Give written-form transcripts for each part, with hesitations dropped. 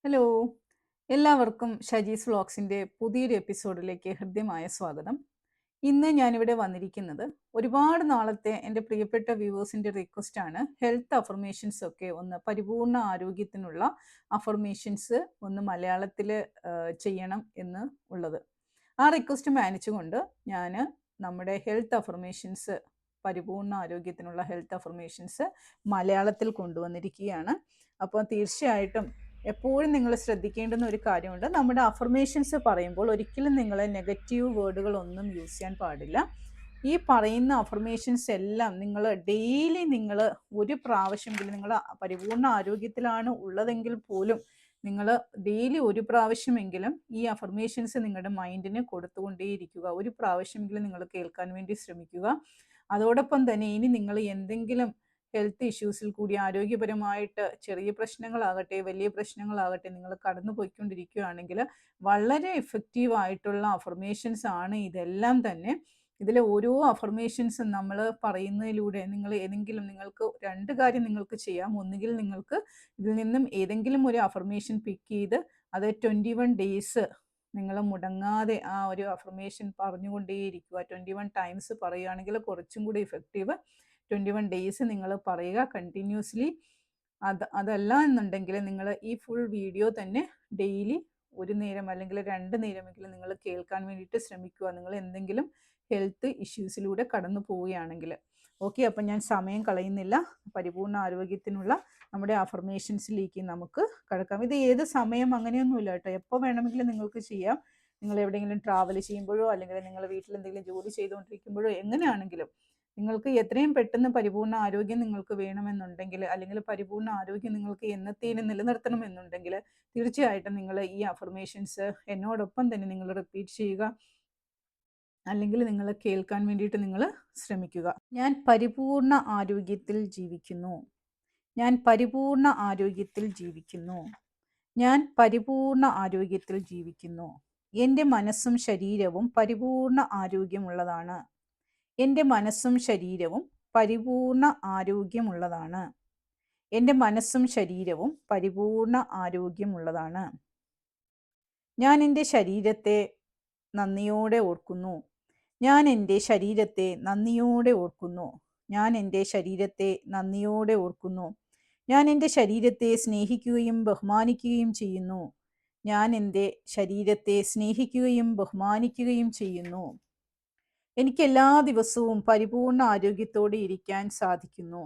Hello! എല്ലാവർക്കും ഷജീസ് വ്ളോഗ്സിൻ്റെ പുതിയൊരു എപ്പിസോഡിലേക്ക് ഹൃദ്യമായ സ്വാഗതം. ഇന്ന് ഞാനിവിടെ വന്നിരിക്കുന്നത് ഒരുപാട് നാളത്തെ എൻ്റെ പ്രിയപ്പെട്ട വ്യൂവേഴ്സിൻ്റെ റിക്വസ്റ്റാണ്. ഹെൽത്ത് അഫർമേഷൻസ് ഒക്കെ ഒന്ന് പരിപൂർണ ആരോഗ്യത്തിനുള്ള അഫർമേഷൻസ് ഒന്ന് മലയാളത്തിൽ ചെയ്യണം എന്ന് ഉള്ളത്. ആ റിക്വസ്റ്റ് മാനിച്ചുകൊണ്ട് ഞാൻ നമ്മുടെ ഹെൽത്ത് അഫർമേഷൻസ് പരിപൂർണ ആരോഗ്യത്തിനുള്ള ഹെൽത്ത് അഫർമേഷൻസ് മലയാളത്തിൽ കൊണ്ടുവന്നിരിക്കുകയാണ്. അപ്പോൾ തീർച്ചയായിട്ടും എപ്പോഴും നിങ്ങൾ ശ്രദ്ധിക്കേണ്ടുന്ന ഒരു കാര്യമുണ്ട്. നമ്മുടെ അഫർമേഷൻസ് പറയുമ്പോൾ ഒരിക്കലും നിങ്ങൾ നെഗറ്റീവ് വേർഡുകളൊന്നും യൂസ് ചെയ്യാൻ പാടില്ല. ഈ പറയുന്ന അഫർമേഷൻസ് എല്ലാം നിങ്ങൾ ഡെയിലി നിങ്ങൾ ഒരു പ്രാവശ്യമെങ്കിലും നിങ്ങൾ പരിപൂർണ ആരോഗ്യത്തിലാണ് ഉള്ളതെങ്കിൽ പോലും നിങ്ങൾ ഡെയിലി ഒരു പ്രാവശ്യമെങ്കിലും ഈ അഫർമേഷൻസ് നിങ്ങളുടെ മൈൻഡിന് കൊടുത്തുകൊണ്ടേയിരിക്കുക. ഒരു പ്രാവശ്യമെങ്കിലും നിങ്ങൾ കേൾക്കാൻ വേണ്ടി ശ്രമിക്കുക. അതോടൊപ്പം തന്നെ ഇനി നിങ്ങൾ എന്തെങ്കിലും ഹെൽത്ത് ഇഷ്യൂസിൽ കൂടി ആരോഗ്യപരമായിട്ട് ചെറിയ പ്രശ്നങ്ങളാകട്ടെ വലിയ പ്രശ്നങ്ങളാകട്ടെ നിങ്ങൾ കടന്നു പോയിക്കൊണ്ടിരിക്കുകയാണെങ്കിൽ വളരെ എഫക്റ്റീവായിട്ടുള്ള അഫർമേഷൻസ് ആണ് ഇതെല്ലാം തന്നെ. ഇതിലെ ഓരോ അഫർമേഷൻസും നമ്മൾ പറയുന്നതിലൂടെ നിങ്ങൾ ഏതെങ്കിലും നിങ്ങൾക്ക് രണ്ട് കാര്യം നിങ്ങൾക്ക് ചെയ്യാം. ഒന്നുകിൽ നിങ്ങൾക്ക് ഇതിൽ നിന്നും ഏതെങ്കിലും ഒരു അഫർമേഷൻ പിക്ക് ചെയ്ത് അത് 21 ഡേയ്സ് നിങ്ങൾ മുടങ്ങാതെ ആ ഒരു അഫർമേഷൻ പറഞ്ഞുകൊണ്ടേയിരിക്കുക. 21 ടൈംസ് പറയുകയാണെങ്കിൽ കുറച്ചും കൂടി ഇഫക്റ്റീവ്. 21 ഡേയ്സ് നിങ്ങൾ പറയുക കണ്ടിന്യൂസ്ലി. അതല്ല എന്നുണ്ടെങ്കിൽ നിങ്ങൾ ഈ ഫുൾ വീഡിയോ തന്നെ ഡെയിലി ഒരു നേരം അല്ലെങ്കിൽ 2 നേരമെങ്കിലും നിങ്ങൾ കേൾക്കാൻ വേണ്ടിയിട്ട് ശ്രമിക്കുക, നിങ്ങൾ എന്തെങ്കിലും ഹെൽത്ത് ഇഷ്യൂസിലൂടെ കടന്നു പോവുകയാണെങ്കിൽ. ഓക്കെ, അപ്പം ഞാൻ സമയം കളയുന്നില്ല. പരിപൂർണ ആരോഗ്യത്തിനുള്ള നമ്മുടെ അഫർമേഷൻസിലേക്ക് നമുക്ക് കടക്കാം. ഇത് ഏത് സമയം അങ്ങനെയൊന്നുമില്ല കേട്ടോ, എപ്പോൾ വേണമെങ്കിലും നിങ്ങൾക്ക് ചെയ്യാം. നിങ്ങൾ എവിടെയെങ്കിലും ട്രാവൽ ചെയ്യുമ്പോഴോ അല്ലെങ്കിൽ നിങ്ങൾ വീട്ടിൽ എന്തെങ്കിലും ജോലി ചെയ്തുകൊണ്ടിരിക്കുമ്പോഴോ എങ്ങനെയാണെങ്കിലും നിങ്ങൾക്ക് എത്രയും പെട്ടെന്ന് പരിപൂർണ ആരോഗ്യം നിങ്ങൾക്ക് വേണമെന്നുണ്ടെങ്കിൽ അല്ലെങ്കിൽ പരിപൂർണ ആരോഗ്യം നിങ്ങൾക്ക് എന്നത്തേനും നിലനിർത്തണമെന്നുണ്ടെങ്കിൽ തീർച്ചയായിട്ടും നിങ്ങൾ ഈ അഫർമേഷൻസ് എന്നോടൊപ്പം തന്നെ നിങ്ങൾ റിപ്പീറ്റ് ചെയ്യുക, അല്ലെങ്കിൽ നിങ്ങൾ കേൾക്കാൻ വേണ്ടിയിട്ട് നിങ്ങൾ ശ്രമിക്കുക. ഞാൻ പരിപൂർണ ആരോഗ്യത്തിൽ ജീവിക്കുന്നു. ഞാൻ പരിപൂർണ ആരോഗ്യത്തിൽ ജീവിക്കുന്നു. ഞാൻ പരിപൂർണ ആരോഗ്യത്തിൽ ജീവിക്കുന്നു. എൻ്റെ മനസ്സും ശരീരവും പരിപൂർണ ആരോഗ്യമുള്ളതാണ്. എൻ്റെ മനസ്സും ശരീരവും പരിപൂർണ ആരോഗ്യമുള്ളതാണ്. എൻ്റെ മനസ്സും ശരീരവും പരിപൂർണ ആരോഗ്യമുള്ളതാണ്. ഞാൻ എൻ്റെ ശരീരത്തെ നന്ദിയോടെ ഓർക്കുന്നു. ഞാൻ എൻ്റെ ശരീരത്തെ നന്ദിയോടെ ഓർക്കുന്നു. ഞാൻ എൻ്റെ ശരീരത്തെ നന്ദിയോടെ ഓർക്കുന്നു. ഞാൻ എൻ്റെ ശരീരത്തെ സ്നേഹിക്കുകയും ബഹുമാനിക്കുകയും ചെയ്യുന്നു. ഞാൻ എൻ്റെ ശരീരത്തെ സ്നേഹിക്കുകയും ബഹുമാനിക്കുകയും ചെയ്യുന്നു. എനിക്ക് എല്ലാ ദിവസവും പരിപൂർണ ആരോഗ്യത്തോടെ ഇരിക്കാൻ സാധിക്കുന്നു.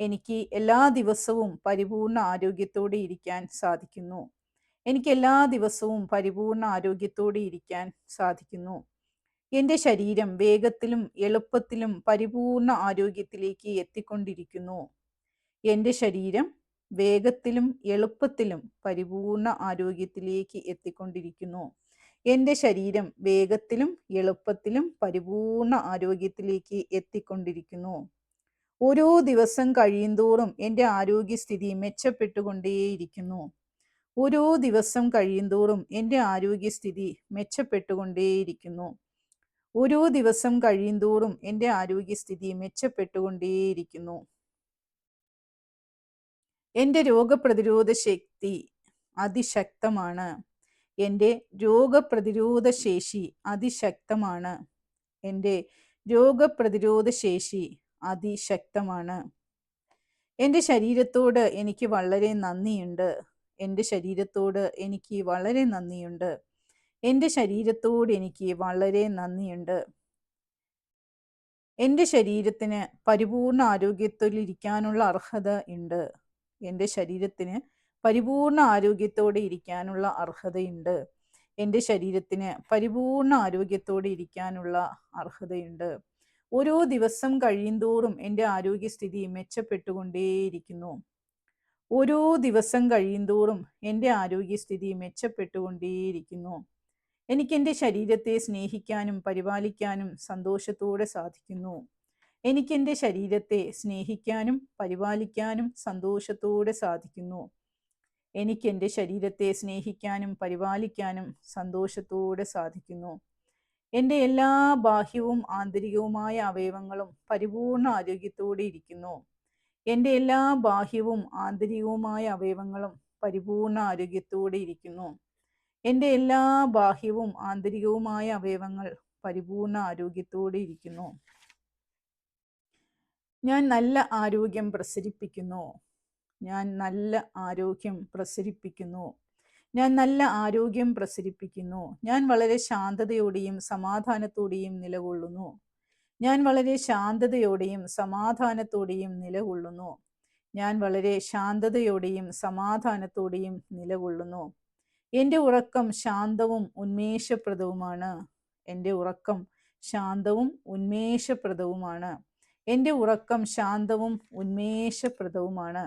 എനിക്ക് എല്ലാ ദിവസവും പരിപൂർണ ആരോഗ്യത്തോടെ ഇരിക്കാൻ സാധിക്കുന്നു. എനിക്ക് എല്ലാ ദിവസവും പരിപൂർണ ആരോഗ്യത്തോടെ ഇരിക്കാൻ സാധിക്കുന്നു. എൻ്റെ ശരീരം വേഗത്തിലും എളുപ്പത്തിലും പരിപൂർണ ആരോഗ്യത്തിലേക്ക് എത്തിക്കൊണ്ടിരിക്കുന്നു. എൻ്റെ ശരീരം വേഗത്തിലും എളുപ്പത്തിലും പരിപൂർണ ആരോഗ്യത്തിലേക്ക് എത്തിക്കൊണ്ടിരിക്കുന്നു. എൻ്റെ ശരീരം വേഗത്തിലും എളുപ്പത്തിലും പരിപൂർണ ആരോഗ്യത്തിലേക്ക് എത്തിക്കൊണ്ടിരിക്കുന്നു. ഓരോ ദിവസം കഴിയുന്തോറും എൻ്റെ ആരോഗ്യസ്ഥിതി മെച്ചപ്പെട്ടുകൊണ്ടേയിരിക്കുന്നു. ഓരോ ദിവസം കഴിയുന്തോറും എൻ്റെ ആരോഗ്യസ്ഥിതി മെച്ചപ്പെട്ടുകൊണ്ടേയിരിക്കുന്നു. ഓരോ ദിവസം കഴിയുന്തോറും എൻ്റെ ആരോഗ്യസ്ഥിതി മെച്ചപ്പെട്ടുകൊണ്ടേയിരിക്കുന്നു. എൻ്റെ രോഗപ്രതിരോധ ശക്തി അതിശക്തമാണ്. എൻ്റെ രോഗപ്രതിരോധ ശേഷി അതിശക്തമാണ്. എൻ്റെ രോഗപ്രതിരോധ ശേഷി അതിശക്തമാണ്. എൻ്റെ ശരീരത്തോട് എനിക്ക് വളരെ നന്ദിയുണ്ട്. എൻ്റെ ശരീരത്തോട് എനിക്ക് വളരെ നന്ദിയുണ്ട്. എൻ്റെ ശരീരത്തോട് എനിക്ക് വളരെ നന്ദിയുണ്ട്. എൻ്റെ ശരീരത്തിന് പരിപൂർണ ആരോഗ്യത്തിലിരിക്കാനുള്ള അർഹത ഉണ്ട്. എൻ്റെ ശരീരത്തിന് പരിപൂർണ ആരോഗ്യത്തോടെ ഇരിക്കാനുള്ള അർഹതയുണ്ട്. എൻ്റെ ശരീരത്തിന് പരിപൂർണ ആരോഗ്യത്തോടെ ഇരിക്കാനുള്ള അർഹതയുണ്ട്. ഓരോ ദിവസം കഴിയുന്തോറും എൻ്റെ ആരോഗ്യസ്ഥിതി മെച്ചപ്പെട്ടുകൊണ്ടേയിരിക്കുന്നു. ഓരോ ദിവസം കഴിയുന്തോറും എൻ്റെ ആരോഗ്യസ്ഥിതി മെച്ചപ്പെട്ടുകൊണ്ടേയിരിക്കുന്നു. എനിക്ക് എൻ്റെ ശരീരത്തെ സ്നേഹിക്കാനും പരിപാലിക്കാനും സന്തോഷത്തോടെ സാധിക്കുന്നു. എനിക്ക് എൻ്റെ ശരീരത്തെ സ്നേഹിക്കാനും പരിപാലിക്കാനും സന്തോഷത്തോടെ സാധിക്കുന്നു. എനിക്ക് എൻ്റെ ശരീരത്തെ സ്നേഹിക്കാനും പരിപാലിക്കാനും സന്തോഷത്തോടെ സാധിക്കുന്നു. എൻ്റെ എല്ലാ ബാഹ്യവും ആന്തരികവുമായ അവയവങ്ങളും പരിപൂർണ ആരോഗ്യത്തോടെ ഇരിക്കുന്നു. എൻ്റെ എല്ലാ ബാഹ്യവും ആന്തരികവുമായ അവയവങ്ങളും പരിപൂർണ ആരോഗ്യത്തോടെ ഇരിക്കുന്നു. എൻ്റെ എല്ലാ ബാഹ്യവും ആന്തരികവുമായ അവയവങ്ങൾ പരിപൂർണ ആരോഗ്യത്തോടെ ഇരിക്കുന്നു. ഞാൻ നല്ല ആരോഗ്യം പ്രസരിപ്പിക്കുന്നു. ഞാൻ നല്ല ആരോഗ്യം പ്രസരിപ്പിക്കുന്നു. ഞാൻ നല്ല ആരോഗ്യം പ്രസരിപ്പിക്കുന്നു. ഞാൻ വളരെ ശാന്തതയോടെയും സമാധാനത്തോടെയും നിലകൊള്ളുന്നു. ഞാൻ വളരെ ശാന്തതയോടെയും സമാധാനത്തോടെയും നിലകൊള്ളുന്നു. ഞാൻ വളരെ ശാന്തതയോടെയും സമാധാനത്തോടെയും നിലകൊള്ളുന്നു. എൻ്റെ ഉറക്കം ശാന്തവും ഉന്മേഷപ്രദവുമാണ്. എൻ്റെ ഉറക്കം ശാന്തവും ഉന്മേഷപ്രദവുമാണ്. എൻ്റെ ഉറക്കം ശാന്തവും ഉന്മേഷപ്രദവുമാണ്.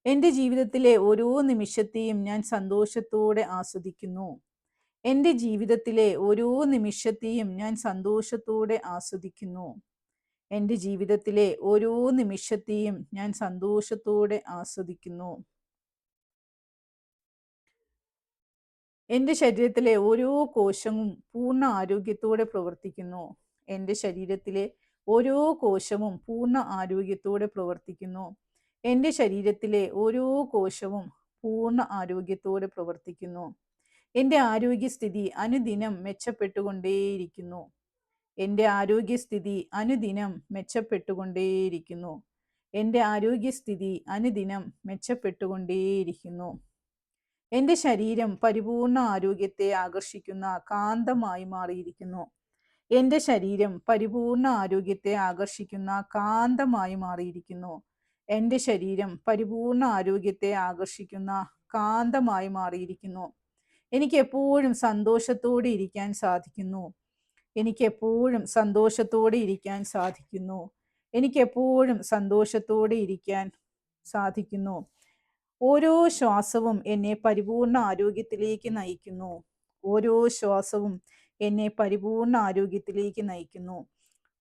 എൻ്റെ ജീവിതത്തിലെ ഓരോ നിമിഷത്തെയും ഞാൻ സന്തോഷത്തോടെ ആസ്വദിക്കുന്നു. എൻ്റെ ജീവിതത്തിലെ ഓരോ നിമിഷത്തെയും ഞാൻ സന്തോഷത്തോടെ ആസ്വദിക്കുന്നു. എൻ്റെ ജീവിതത്തിലെ ഓരോ നിമിഷത്തെയും ഞാൻ സന്തോഷത്തോടെ ആസ്വദിക്കുന്നു. എൻ്റെ ശരീരത്തിലെ ഓരോ കോശവും പൂർണ്ണ ആരോഗ്യത്തോടെ പ്രവർത്തിക്കുന്നു. എൻ്റെ ശരീരത്തിലെ ഓരോ കോശവും പൂർണ്ണ ആരോഗ്യത്തോടെ പ്രവർത്തിക്കുന്നു. എൻ്റെ ശരീരത്തിലെ ഓരോ കോശവും പൂർണ്ണ ആരോഗ്യത്തോടെ പ്രവർത്തിക്കുന്നു. എൻ്റെ ആരോഗ്യസ്ഥിതി അനുദിനം മെച്ചപ്പെട്ടുകൊണ്ടേയിരിക്കുന്നു. എൻ്റെ ആരോഗ്യസ്ഥിതി അനുദിനം മെച്ചപ്പെട്ടുകൊണ്ടേയിരിക്കുന്നു. എൻ്റെ ആരോഗ്യസ്ഥിതി അനുദിനം മെച്ചപ്പെട്ടുകൊണ്ടേയിരിക്കുന്നു. എൻ്റെ ശരീരം പരിപൂർണ ആരോഗ്യത്തെ ആകർഷിക്കുന്ന കാന്തമായി മാറിയിരിക്കുന്നു. എൻ്റെ ശരീരം പരിപൂർണ ആരോഗ്യത്തെ ആകർഷിക്കുന്ന കാന്തമായി മാറിയിരിക്കുന്നു. എൻ്റെ ശരീരം പരിപൂർണ ആരോഗ്യത്തെ ആകർഷിക്കുന്ന കാന്തമായി മാറിയിരിക്കുന്നു. എനിക്ക് എപ്പോഴും സന്തോഷത്തോടെ ഇരിക്കാൻ സാധിക്കുന്നു. എനിക്ക് എപ്പോഴും സന്തോഷത്തോടെ ഇരിക്കാൻ സാധിക്കുന്നു. എനിക്ക് എപ്പോഴും സന്തോഷത്തോടെ ഇരിക്കാൻ സാധിക്കുന്നു. ഓരോ ശ്വാസവും എന്നെ പരിപൂർണ ആരോഗ്യത്തിലേക്ക് നയിക്കുന്നു. ഓരോ ശ്വാസവും എന്നെ പരിപൂർണ ആരോഗ്യത്തിലേക്ക് നയിക്കുന്നു.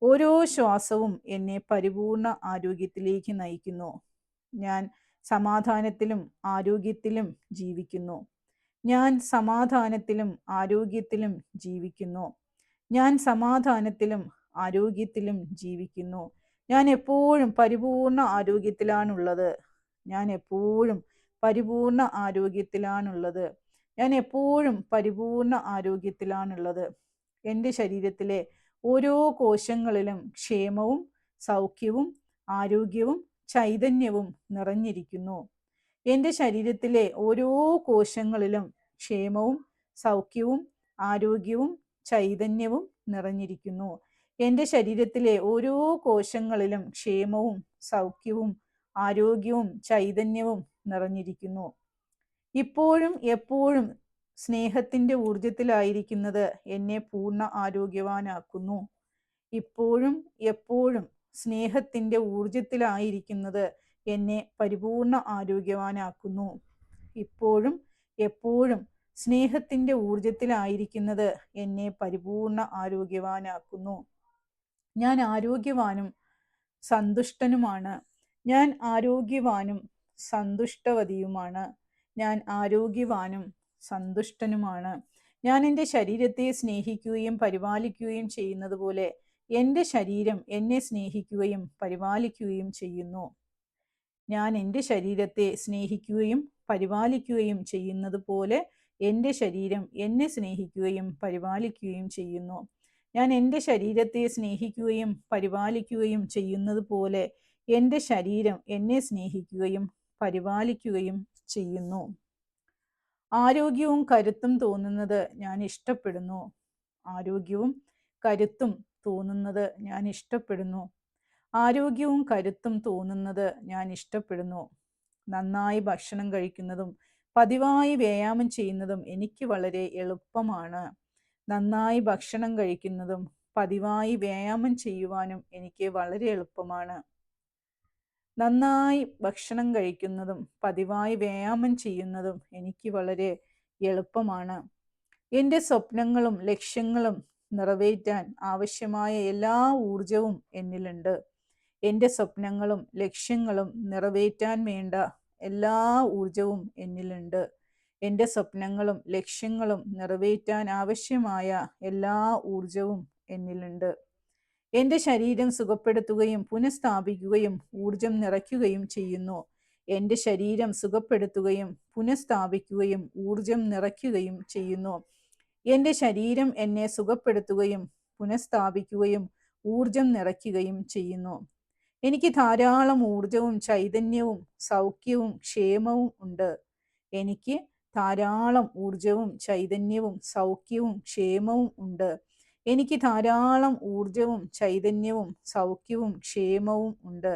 ഓരോ ശ്വാസവും എന്നെ പരിപൂർണ ആരോഗ്യത്തിലേക്ക് നയിക്കുന്നു. ഞാൻ സമാധാനത്തിലും ആരോഗ്യത്തിലും ജീവിക്കുന്നു. ഞാൻ സമാധാനത്തിലും ആരോഗ്യത്തിലും ജീവിക്കുന്നു. ഞാൻ സമാധാനത്തിലും ആരോഗ്യത്തിലും ജീവിക്കുന്നു. ഞാൻ എപ്പോഴും പരിപൂർണ ആരോഗ്യത്തിലാണുള്ളത്. ഞാൻ എപ്പോഴും പരിപൂർണ ആരോഗ്യത്തിലാണുള്ളത്. ഞാൻ എപ്പോഴും പരിപൂർണ ആരോഗ്യത്തിലാണുള്ളത്. എൻ്റെ ശരീരത്തിലെ ഓരോ കോശങ്ങളിലും ക്ഷേമവും സൗഖ്യവും ആരോഗ്യവും ചൈതന്യവും നിറഞ്ഞിരിക്കുന്നു. എൻ്റെ ശരീരത്തിലെ ഓരോ കോശങ്ങളിലും ക്ഷേമവും സൗഖ്യവും ആരോഗ്യവും ചൈതന്യവും നിറഞ്ഞിരിക്കുന്നു. എൻ്റെ ശരീരത്തിലെ ഓരോ കോശങ്ങളിലും ക്ഷേമവും സൗഖ്യവും ആരോഗ്യവും ചൈതന്യവും നിറഞ്ഞിരിക്കുന്നു. ഇപ്പോഴും എപ്പോഴും സ്നേഹത്തിൻ്റെ ഊർജത്തിലായിരിക്കുന്നത് എന്നെ പൂർണ്ണ ആരോഗ്യവാനാക്കുന്നു. ഇപ്പോഴും എപ്പോഴും സ്നേഹത്തിൻ്റെ ഊർജത്തിലായിരിക്കുന്നത് എന്നെ പരിപൂർണ ആരോഗ്യവാനാക്കുന്നു. ഇപ്പോഴും എപ്പോഴും സ്നേഹത്തിൻ്റെ ഊർജത്തിലായിരിക്കുന്നത് എന്നെ പരിപൂർണ ആരോഗ്യവാനാക്കുന്നു. ഞാൻ ആരോഗ്യവാനും സന്തുഷ്ടനുമാണ്. ഞാൻ ആരോഗ്യവാനും സന്തുഷ്ടവതിയുമാണ്. ഞാൻ ആരോഗ്യവാനും സന്തുഷ്ടനുമാണ്. ഞാൻ എൻ്റെ ശരീരത്തെ സ്നേഹിക്കുകയും പരിപാലിക്കുകയും ചെയ്യുന്നത് പോലെ എൻ്റെ ശരീരം എന്നെ സ്നേഹിക്കുകയും പരിപാലിക്കുകയും ചെയ്യുന്നു. ഞാൻ എൻ്റെ ശരീരത്തെ സ്നേഹിക്കുകയും പരിപാലിക്കുകയും ചെയ്യുന്നത് പോലെ എൻ്റെ ശരീരം എന്നെ സ്നേഹിക്കുകയും പരിപാലിക്കുകയും ചെയ്യുന്നു. ഞാൻ എൻ്റെ ശരീരത്തെ സ്നേഹിക്കുകയും പരിപാലിക്കുകയും ചെയ്യുന്നത് പോലെ എൻ്റെ ശരീരം എന്നെ സ്നേഹിക്കുകയും പരിപാലിക്കുകയും ചെയ്യുന്നു. ആരോഗ്യവും കരുത്തും തോന്നുന്നത് ഞാൻ ഇഷ്ടപ്പെടുന്നു. ആരോഗ്യവും കരുത്തും തോന്നുന്നത് ഞാൻ ഇഷ്ടപ്പെടുന്നു. ആരോഗ്യവും കരുത്തും തോന്നുന്നത് ഞാൻ ഇഷ്ടപ്പെടുന്നു. നന്നായി ഭക്ഷണം കഴിക്കുന്നതും പതിവായി വ്യായാമം ചെയ്യുന്നതും എനിക്ക് വളരെ എളുപ്പമാണ്. നന്നായി ഭക്ഷണം കഴിക്കുന്നതും പതിവായി വ്യായാമം ചെയ്യുവാനും എനിക്ക് വളരെ എളുപ്പമാണ്. നന്നായി ഭക്ഷണം കഴിക്കുന്നതും പതിവായി വ്യായാമം ചെയ്യുന്നതും എനിക്ക് വളരെ എളുപ്പമാണ്. എൻ്റെ സ്വപ്നങ്ങളും ലക്ഷ്യങ്ങളും നിറവേറ്റാൻ ആവശ്യമായ എല്ലാ ഊർജവും എന്നിലുണ്ട്. എൻ്റെ സ്വപ്നങ്ങളും ലക്ഷ്യങ്ങളും നിറവേറ്റാൻ വേണ്ട എല്ലാ ഊർജവും എന്നിലുണ്ട്. എൻ്റെ സ്വപ്നങ്ങളും ലക്ഷ്യങ്ങളും നിറവേറ്റാൻ ആവശ്യമായ എല്ലാ ഊർജവും എന്നിലുണ്ട്. എൻ്റെ ശരീരം സുഖപ്പെടുത്തുകയും പുനഃസ്ഥാപിക്കുകയും ഊർജം നിറയ്ക്കുകയും ചെയ്യുന്നു. എൻ്റെ ശരീരം സുഖപ്പെടുത്തുകയും പുനഃസ്ഥാപിക്കുകയും ഊർജം നിറയ്ക്കുകയും ചെയ്യുന്നു. എൻ്റെ ശരീരം എന്നെ സുഖപ്പെടുത്തുകയും പുനഃസ്ഥാപിക്കുകയും ഊർജം നിറയ്ക്കുകയും ചെയ്യുന്നു. എനിക്ക് ധാരാളം ഊർജവും ചൈതന്യവും സൗഖ്യവും ക്ഷേമവും ഉണ്ട്. എനിക്ക് ധാരാളം ഊർജവും ചൈതന്യവും സൗഖ്യവും ക്ഷേമവും ഉണ്ട്. എനിക്ക് ധാരാളം ഊർജവും ചൈതന്യവും സൗഖ്യവും ക്ഷേമവും ഉണ്ട്.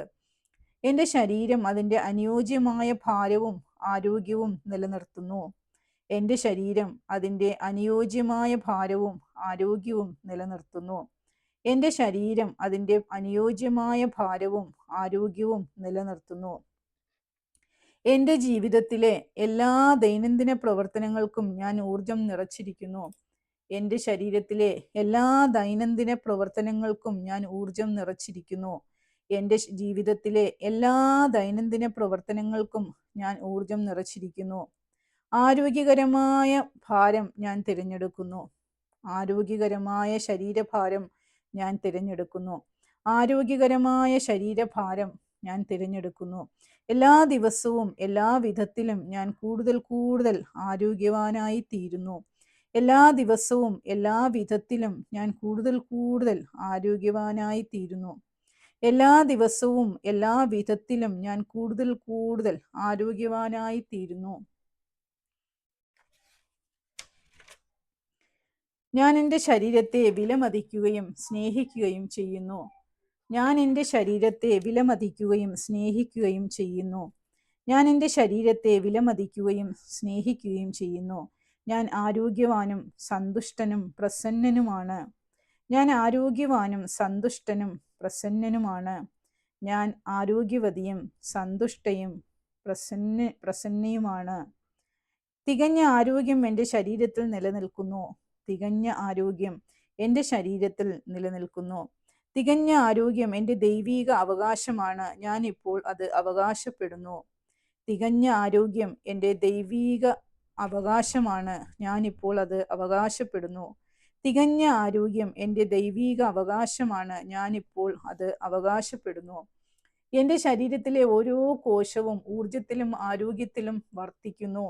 എൻ്റെ ശരീരം അതിൻ്റെ അനുയോജ്യമായ ഭാരവും ആരോഗ്യവും നിലനിർത്തുന്നു. എൻ്റെ ശരീരം അതിൻ്റെ അനുയോജ്യമായ ഭാരവും ആരോഗ്യവും നിലനിർത്തുന്നു. എൻ്റെ ശരീരം അതിൻ്റെ അനുയോജ്യമായ ഭാരവും ആരോഗ്യവും നിലനിർത്തുന്നു. എൻ്റെ ജീവിതത്തിലെ എല്ലാ ദൈനംദിന പ്രവർത്തനങ്ങൾക്കും ഞാൻ ഊർജം നിറച്ചിരിക്കുന്നു. എൻ്റെ ശരീരത്തിലെ എല്ലാ ദൈനംദിന പ്രവർത്തനങ്ങൾക്കും ഞാൻ ഊർജം നിറച്ചിരിക്കുന്നു. എൻ്റെ ജീവിതത്തിലെ എല്ലാ ദൈനംദിന പ്രവർത്തനങ്ങൾക്കും ഞാൻ ഊർജം നിറച്ചിരിക്കുന്നു. ആരോഗ്യകരമായ ഭാരം ഞാൻ തിരഞ്ഞെടുക്കുന്നു. ആരോഗ്യകരമായ ശരീരഭാരം ഞാൻ തിരഞ്ഞെടുക്കുന്നു. ആരോഗ്യകരമായ ശരീരഭാരം ഞാൻ തിരഞ്ഞെടുക്കുന്നു. എല്ലാ ദിവസവും എല്ലാ വിധത്തിലും ഞാൻ കൂടുതൽ കൂടുതൽ ആരോഗ്യവാനായി തീരുന്നു. എല്ലാ ദിവസവും എല്ലാ വിധത്തിലും ഞാൻ കൂടുതൽ കൂടുതൽ ആരോഗ്യവാനായി തീരുന്നു. എല്ലാ ദിവസവും എല്ലാ വിധത്തിലും ഞാൻ കൂടുതൽ കൂടുതൽ ആരോഗ്യവാനായി തീരുന്നു. ഞാൻ എൻ്റെ ശരീരത്തെ വിലമതിക്കുകയും സ്നേഹിക്കുകയും ചെയ്യുന്നു. ഞാൻ എൻ്റെ ശരീരത്തെ വിലമതിക്കുകയും സ്നേഹിക്കുകയും ചെയ്യുന്നു. ഞാൻ എൻ്റെ ശരീരത്തെ വിലമതിക്കുകയും സ്നേഹിക്കുകയും ചെയ്യുന്നു. ഞാൻ ആരോഗ്യവാനും സന്തുഷ്ടനും പ്രസന്നനുമാണ്. ഞാൻ ആരോഗ്യവാനും സന്തുഷ്ടനും പ്രസന്നനുമാണ്. ഞാൻ ആരോഗ്യവതിയും സന്തുഷ്ടയും പ്രസന്നയുമാണ്. തികഞ്ഞ ആരോഗ്യം എൻ്റെ ശരീരത്തിൽ നിലനിൽക്കുന്നു. തികഞ്ഞ ആരോഗ്യം എൻ്റെ ശരീരത്തിൽ നിലനിൽക്കുന്നു. തികഞ്ഞ ആരോഗ്യം എൻ്റെ ദൈവീക അവകാശമാണ്. ഞാൻ ഇപ്പോൾ അത് അവകാശപ്പെടുന്നു. തികഞ്ഞ ആരോഗ്യം എൻ്റെ ദൈവീക അവകാശമാണ്. ഞാനിപ്പോൾ അത് അവകാശപ്പെടുന്നു. തികഞ്ഞ ആരോഗ്യം എൻ്റെ ദൈവീക അവകാശമാണ്. ഞാനിപ്പോൾ അത് അവകാശപ്പെടുന്നു. എൻ്റെ ശരീരത്തിലെ ഓരോ കോശവും ഊർജത്തിലും ആരോഗ്യത്തിലും വർത്തിക്കുന്നു.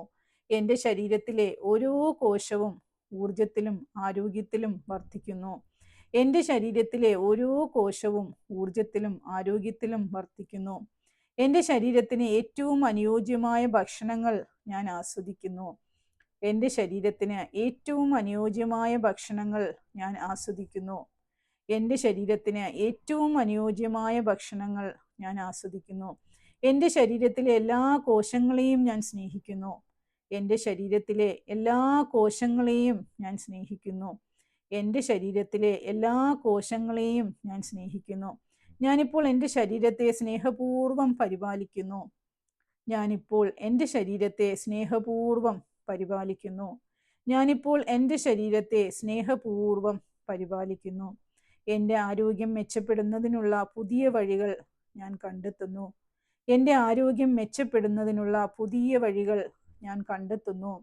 എൻ്റെ ശരീരത്തിലെ ഓരോ കോശവും ഊർജത്തിലും ആരോഗ്യത്തിലും വർത്തിക്കുന്നു. എൻ്റെ ശരീരത്തിലെ ഓരോ കോശവും ഊർജത്തിലും ആരോഗ്യത്തിലും വർത്തിക്കുന്നു. എൻ്റെ ശരീരത്തിന് ഏറ്റവും അനുയോജ്യമായ ഭക്ഷണങ്ങൾ ഞാൻ ആസ്വദിക്കുന്നു. എൻ്റെ ശരീരത്തിന് ഏറ്റവും അനുയോജ്യമായ ഭക്ഷണങ്ങൾ ഞാൻ ആസ്വദിക്കുന്നു. എൻ്റെ ശരീരത്തിന് ഏറ്റവും അനുയോജ്യമായ ഭക്ഷണങ്ങൾ ഞാൻ ആസ്വദിക്കുന്നു. എൻ്റെ ശരീരത്തിലെ എല്ലാ കോശങ്ങളെയും ഞാൻ സ്നേഹിക്കുന്നു. എൻ്റെ ശരീരത്തിലെ എല്ലാ കോശങ്ങളെയും ഞാൻ സ്നേഹിക്കുന്നു. എൻ്റെ ശരീരത്തിലെ എല്ലാ കോശങ്ങളെയും ഞാൻ സ്നേഹിക്കുന്നു. ഞാനിപ്പോൾ എൻ്റെ ശരീരത്തെ സ്നേഹപൂർവ്വം പരിപാലിക്കുന്നു. ഞാനിപ്പോൾ എൻ്റെ ശരീരത്തെ സ്നേഹപൂർവ്വം പരിപാലിക്കുന്നു. ഞാനിപ്പോൾ എൻ്റെ ശരീരത്തെ സ്നേഹപൂർവ്വം പരിപാലിക്കുന്നു. എൻ്റെ ആരോഗ്യം മെച്ചപ്പെടുന്നതിനുള്ള പുതിയ വഴികൾ ഞാൻ കണ്ടെത്തുന്നു. എൻ്റെ ആരോഗ്യം മെച്ചപ്പെടുന്നതിനുള്ള പുതിയ വഴികൾ ഞാൻ കണ്ടെത്തുന്നു.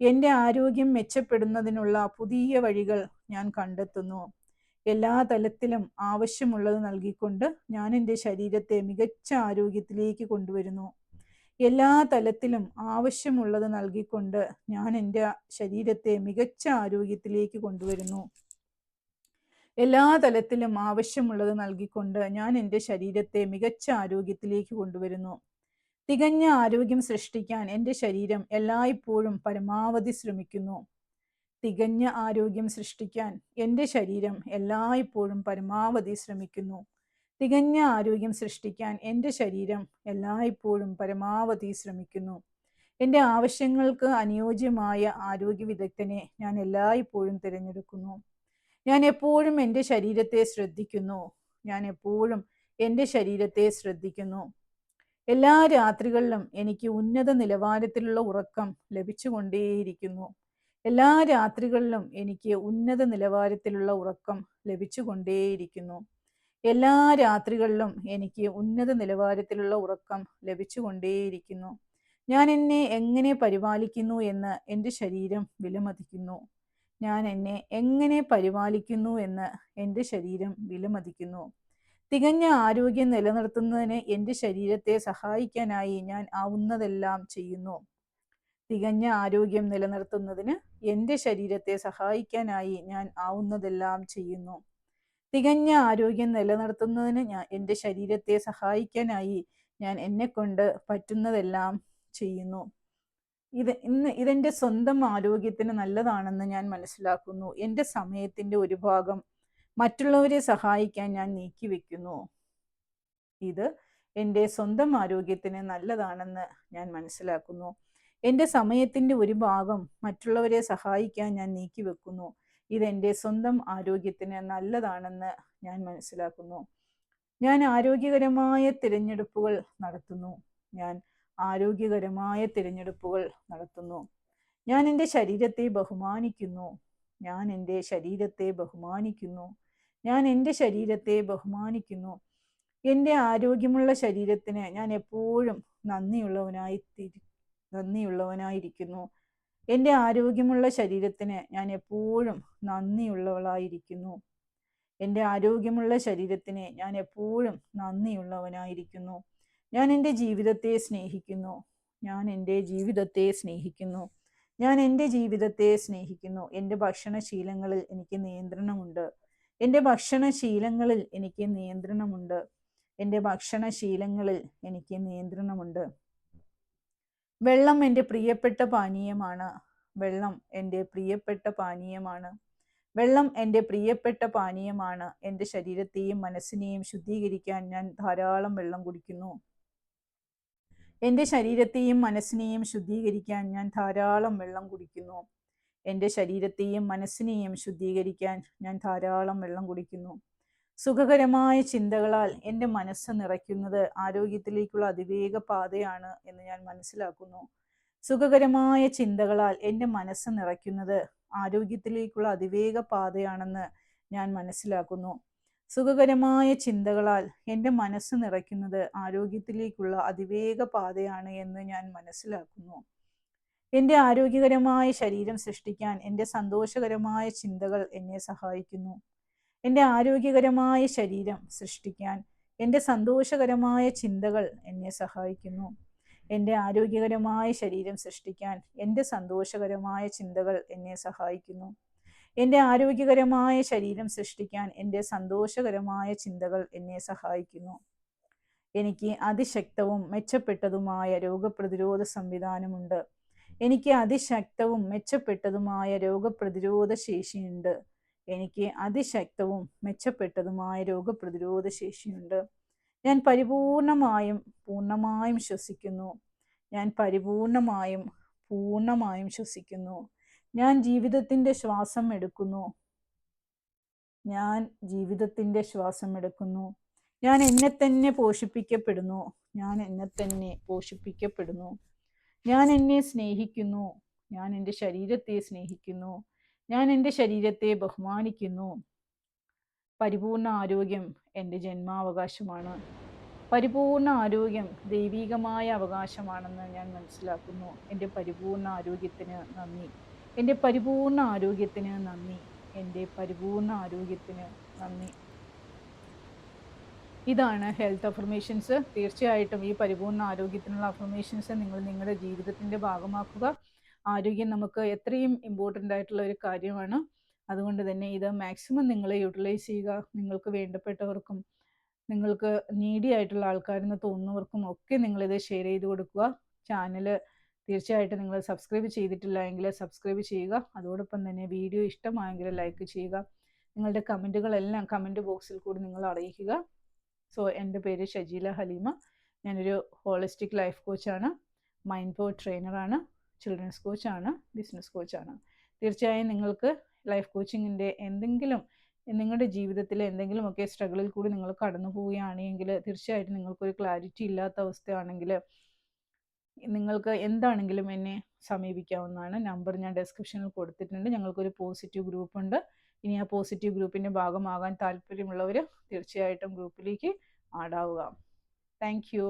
എൻ്റെ ആരോഗ്യം മെച്ചപ്പെടുന്നതിനുള്ള പുതിയ വഴികൾ ഞാൻ കണ്ടെത്തുന്നു. എല്ലാ തലത്തിലും ആവശ്യമുള്ളത് നൽകിക്കൊണ്ട് ഞാൻ എൻ്റെ ശരീരത്തെ മികച്ച ആരോഗ്യത്തിലേക്ക് കൊണ്ടുവരുന്നു. എല്ലാ തലത്തിലും ആവശ്യമുള്ളത് നൽകിക്കൊണ്ട് ഞാൻ എൻ്റെ ശരീരത്തെ മികച്ച ആരോഗ്യത്തിലേക്ക് കൊണ്ടുവരുന്നു. എല്ലാ തലത്തിലും ആവശ്യമുള്ളത് നൽകിക്കൊണ്ട് ഞാൻ എൻ്റെ ശരീരത്തെ മികച്ച ആരോഗ്യത്തിലേക്ക് കൊണ്ടുവരുന്നു. തികഞ്ഞ ആരോഗ്യം സൃഷ്ടിക്കാൻ എൻ്റെ ശരീരം എല്ലായ്പ്പോഴും പരമാവധി ശ്രമിക്കുന്നു. തികഞ്ഞ ആരോഗ്യം സൃഷ്ടിക്കാൻ എൻ്റെ ശരീരം എല്ലായ്പ്പോഴും പരമാവധി ശ്രമിക്കുന്നു. തികഞ്ഞ ആരോഗ്യം സൃഷ്ടിക്കാൻ എൻ്റെ ശരീരം എല്ലായ്പ്പോഴും പരമാവധി ശ്രമിക്കുന്നു. എൻ്റെ ആവശ്യങ്ങൾക്ക് അനുയോജ്യമായ ആരോഗ്യ വിദഗ്ധനെ ഞാൻ എല്ലായ്പ്പോഴും തിരഞ്ഞെടുക്കുന്നു. ഞാൻ എപ്പോഴും എൻ്റെ ശരീരത്തെ ശ്രദ്ധിക്കുന്നു. ഞാൻ എപ്പോഴും എൻ്റെ ശരീരത്തെ ശ്രദ്ധിക്കുന്നു. എല്ലാ രാത്രികളിലും എനിക്ക് ഉന്നത നിലവാരത്തിലുള്ള ഉറക്കം ലഭിച്ചുകൊണ്ടേയിരിക്കുന്നു. എല്ലാ രാത്രികളിലും എനിക്ക് ഉന്നത നിലവാരത്തിലുള്ള ഉറക്കം ലഭിച്ചുകൊണ്ടേയിരിക്കുന്നു. എല്ലാ രാത്രികളിലും എനിക്ക് ഉന്നത നിലവാരത്തിലുള്ള ഉറക്കം ലഭിച്ചുകൊണ്ടേയിരിക്കുന്നു. ഞാൻ എന്നെ എങ്ങനെ പരിപാലിക്കുന്നു എന്ന് എൻ്റെ ശരീരം വിലമതിക്കുന്നു. ഞാൻ എന്നെ എങ്ങനെ പരിപാലിക്കുന്നു എന്ന് എൻ്റെ ശരീരം വിലമതിക്കുന്നു. തികഞ്ഞ ആരോഗ്യം നിലനിർത്തുന്നതിന് എൻ്റെ ശരീരത്തെ സഹായിക്കാനായി ഞാൻ ആവുന്നതെല്ലാം ചെയ്യുന്നു. തികഞ്ഞ ആരോഗ്യം നിലനിർത്തുന്നതിന് എൻ്റെ ശരീരത്തെ സഹായിക്കാനായി ഞാൻ ആവുന്നതെല്ലാം ചെയ്യുന്നു. തികഞ്ഞ ആരോഗ്യം നിലനിർത്തുന്നതിന് എൻ്റെ ശരീരത്തെ സഹായിക്കാനായി ഞാൻ എന്നെക്കൊണ്ട് പറ്റുന്നതെല്ലാം ചെയ്യുന്നു. ഇതെൻ്റെ സ്വന്തം ആരോഗ്യത്തിന് നല്ലതാണെന്ന് ഞാൻ മനസ്സിലാക്കുന്നു. എൻ്റെ സമയത്തിൻ്റെ ഒരു ഭാഗം മറ്റുള്ളവരെ സഹായിക്കാൻ ഞാൻ നീക്കിവെക്കുന്നു. ഇത് എൻ്റെ സ്വന്തം ആരോഗ്യത്തിന് നല്ലതാണെന്ന് ഞാൻ മനസ്സിലാക്കുന്നു. എൻ്റെ സമയത്തിൻ്റെ ഒരു ഭാഗം മറ്റുള്ളവരെ സഹായിക്കാൻ ഞാൻ നീക്കിവെക്കുന്നു. ഇതെൻ്റെ സ്വന്തം ആരോഗ്യത്തിന് നല്ലതാണെന്ന് ഞാൻ മനസ്സിലാക്കുന്നു. ഞാൻ ആരോഗ്യകരമായ തിരഞ്ഞെടുപ്പുകൾ നടത്തുന്നു. ഞാൻ ആരോഗ്യകരമായ തിരഞ്ഞെടുപ്പുകൾ നടത്തുന്നു. ഞാൻ എൻ്റെ ശരീരത്തെ ബഹുമാനിക്കുന്നു. ഞാൻ എൻ്റെ ശരീരത്തെ ബഹുമാനിക്കുന്നു. ഞാൻ എൻ്റെ ശരീരത്തെ ബഹുമാനിക്കുന്നു. എൻ്റെ ആരോഗ്യമുള്ള ശരീരത്തിന് ഞാൻ എപ്പോഴും നന്ദിയുള്ളവനായിരിക്കുന്നു. എൻ്റെ ആരോഗ്യമുള്ള ശരീരത്തിന് ഞാൻ എപ്പോഴും നന്ദിയുള്ളവളായിരിക്കുന്നു. എൻ്റെ ആരോഗ്യമുള്ള ശരീരത്തിന് ഞാൻ എപ്പോഴും നന്ദിയുള്ളവനായിരിക്കുന്നു. ഞാൻ എൻ്റെ ജീവിതത്തെ സ്നേഹിക്കുന്നു. ഞാൻ എൻ്റെ ജീവിതത്തെ സ്നേഹിക്കുന്നു. ഞാൻ എൻ്റെ ജീവിതത്തെ സ്നേഹിക്കുന്നു. എൻ്റെ ഭക്ഷണശീലങ്ങളിൽ എനിക്ക് നിയന്ത്രണമുണ്ട്. എൻ്റെ ഭക്ഷണശീലങ്ങളിൽ എനിക്ക് നിയന്ത്രണമുണ്ട്. എൻ്റെ ഭക്ഷണശീലങ്ങളിൽ എനിക്ക് നിയന്ത്രണമുണ്ട്. വെള്ളം എൻ്റെ പ്രിയപ്പെട്ട പാനീയമാണ്. വെള്ളം എൻ്റെ പ്രിയപ്പെട്ട പാനീയമാണ്. വെള്ളം എൻ്റെ പ്രിയപ്പെട്ട പാനീയമാണ്. എൻ്റെ ശരീരത്തെയും മനസ്സിനെയും ശുദ്ധീകരിക്കാൻ ഞാൻ ധാരാളം വെള്ളം കുടിക്കുന്നു. എൻ്റെ ശരീരത്തെയും മനസ്സിനെയും ശുദ്ധീകരിക്കാൻ ഞാൻ ധാരാളം വെള്ളം കുടിക്കുന്നു. എൻ്റെ ശരീരത്തെയും മനസ്സിനെയും ശുദ്ധീകരിക്കാൻ ഞാൻ ധാരാളം വെള്ളം കുടിക്കുന്നു. സുഖകരമായ ചിന്തകളാൽ എൻ്റെ മനസ്സ് നിറയ്ക്കുന്നത് ആരോഗ്യത്തിലേക്കുള്ള അതിവേഗ പാതയാണ് എന്ന് ഞാൻ മനസ്സിലാക്കുന്നു. സുഖകരമായ ചിന്തകളാൽ എൻ്റെ മനസ്സ് നിറയ്ക്കുന്നത് ആരോഗ്യത്തിലേക്കുള്ള അതിവേഗ പാതയാണെന്ന് ഞാൻ മനസ്സിലാക്കുന്നു. സുഖകരമായ ചിന്തകളാൽ എൻ്റെ മനസ്സ് നിറയ്ക്കുന്നത് ആരോഗ്യത്തിലേക്കുള്ള അതിവേഗ പാതയാണ് എന്ന് ഞാൻ മനസ്സിലാക്കുന്നു. എൻ്റെ ആരോഗ്യകരമായ ശരീരം സൃഷ്ടിക്കാൻ എൻ്റെ സന്തോഷകരമായ ചിന്തകൾ എന്നെ സഹായിക്കുന്നു. എൻ്റെ ആരോഗ്യകരമായ ശരീരം സൃഷ്ടിക്കാൻ എൻ്റെ സന്തോഷകരമായ ചിന്തകൾ എന്നെ സഹായിക്കുന്നു. എൻ്റെ ആരോഗ്യകരമായ ശരീരം സൃഷ്ടിക്കാൻ എൻ്റെ സന്തോഷകരമായ ചിന്തകൾ എന്നെ സഹായിക്കുന്നു. എൻ്റെ ആരോഗ്യകരമായ ശരീരം സൃഷ്ടിക്കാൻ എൻ്റെ സന്തോഷകരമായ ചിന്തകൾ എന്നെ സഹായിക്കുന്നു. എനിക്ക് അതിശക്തവും മെച്ചപ്പെട്ടതുമായ രോഗപ്രതിരോധ സംവിധാനമുണ്ട്. എനിക്ക് അതിശക്തവും മെച്ചപ്പെട്ടതുമായ രോഗപ്രതിരോധ ശേഷിയുണ്ട്. എനിക്ക് അതിശക്തവും മെച്ചപ്പെട്ടതുമായ രോഗപ്രതിരോധ ശേഷിയുണ്ട്. ഞാൻ പൂർണ്ണമായും ശ്വസിക്കുന്നു. ഞാൻ പൂർണ്ണമായും ശ്വസിക്കുന്നു. ഞാൻ ജീവിതത്തിൻ്റെ ശ്വാസം എടുക്കുന്നു. ഞാൻ ജീവിതത്തിൻ്റെ ശ്വാസം എടുക്കുന്നു. ഞാൻ എന്നെ തന്നെ പോഷിപ്പിക്കപ്പെടുന്നു. ഞാൻ എന്നെ തന്നെ പോഷിപ്പിക്കപ്പെടുന്നു. ഞാൻ എന്നെ സ്നേഹിക്കുന്നു. ഞാൻ എൻ്റെ ശരീരത്തെ സ്നേഹിക്കുന്നു. ഞാൻ എൻ്റെ ശരീരത്തെ ബഹുമാനിക്കുന്നു. പരിപൂർണ ആരോഗ്യം എൻ്റെ ജന്മാവകാശമാണ്. പരിപൂർണ ആരോഗ്യം ദൈവികമായ അവകാശമാണെന്ന് ഞാൻ മനസ്സിലാക്കുന്നു. എൻ്റെ പരിപൂർണ ആരോഗ്യത്തിന് നന്ദി. എൻ്റെ പരിപൂർണ ആരോഗ്യത്തിന് നന്ദി. എൻ്റെ പരിപൂർണ ആരോഗ്യത്തിന് നന്ദി. ഇതാണ് ഹെൽത്ത് അഫർമേഷൻസ്. തീർച്ചയായിട്ടും ഈ പരിപൂർണ ആരോഗ്യത്തിനുള്ള അഫർമേഷൻസ് നിങ്ങൾ നിങ്ങളുടെ ജീവിതത്തിൻ്റെ ഭാഗമാക്കുക. ആരോഗ്യം നമുക്ക് എത്രയും ഇമ്പോർട്ടൻ്റ് ആയിട്ടുള്ള ഒരു കാര്യമാണ്. അതുകൊണ്ട് തന്നെ ഇത് മാക്സിമം നിങ്ങൾ യൂട്ടിലൈസ് ചെയ്യുക. നിങ്ങൾക്ക് വേണ്ടപ്പെട്ടവർക്കും നിങ്ങൾക്ക് നീഡി ആയിട്ടുള്ള ആൾക്കാരെന്ന് തോന്നുന്നവർക്കും ഒക്കെ നിങ്ങളിത് ഷെയർ ചെയ്ത് കൊടുക്കുക. ചാനൽ തീർച്ചയായിട്ടും നിങ്ങൾ സബ്സ്ക്രൈബ് ചെയ്തിട്ടില്ല എങ്കിൽ സബ്സ്ക്രൈബ് ചെയ്യുക. അതോടൊപ്പം തന്നെ വീഡിയോ ഇഷ്ടമായെങ്കിൽ ലൈക്ക് ചെയ്യുക. നിങ്ങളുടെ കമൻറ്റുകളെല്ലാം കമൻറ്റ് ബോക്സിൽ കൂടി നിങ്ങൾ അറിയിക്കുക. സോ എൻ്റെ പേര് ഷജീല ഹലീമ. ഞാനൊരു ഹോളിസ്റ്റിക് ലൈഫ് കോച്ചാണ്, മൈൻഡ് പവർ ട്രെയിനറാണ്, ചിൽഡ്രൻസ് കോച്ചാണ്, ബിസിനസ് കോച്ചാണ്. തീർച്ചയായും നിങ്ങൾക്ക് ലൈഫ് കോച്ചിങ്ങിൻ്റെ നിങ്ങളുടെ ജീവിതത്തിൽ എന്തെങ്കിലുമൊക്കെ സ്ട്രഗിളിൽ കൂടി നിങ്ങൾ കടന്നു പോവുകയാണെങ്കിൽ തീർച്ചയായിട്ടും നിങ്ങൾക്കൊരു ക്ലാരിറ്റി ഇല്ലാത്ത അവസ്ഥയാണെങ്കിൽ നിങ്ങൾക്ക് എന്താണെങ്കിലും എന്നെ സമീപിക്കാവുന്നതാണ്. നമ്പർ ഞാൻ ഡിസ്ക്രിപ്ഷനിൽ കൊടുത്തിട്ടുണ്ട്. ഞങ്ങൾക്കൊരു പോസിറ്റീവ് ഗ്രൂപ്പുണ്ട്. ഇനി ആ പോസിറ്റീവ് ഗ്രൂപ്പിൻ്റെ ഭാഗമാകാൻ താല്പര്യമുള്ളവർ തീർച്ചയായിട്ടും ഗ്രൂപ്പിലേക്ക് ആഡ് ആവുക. Thank you.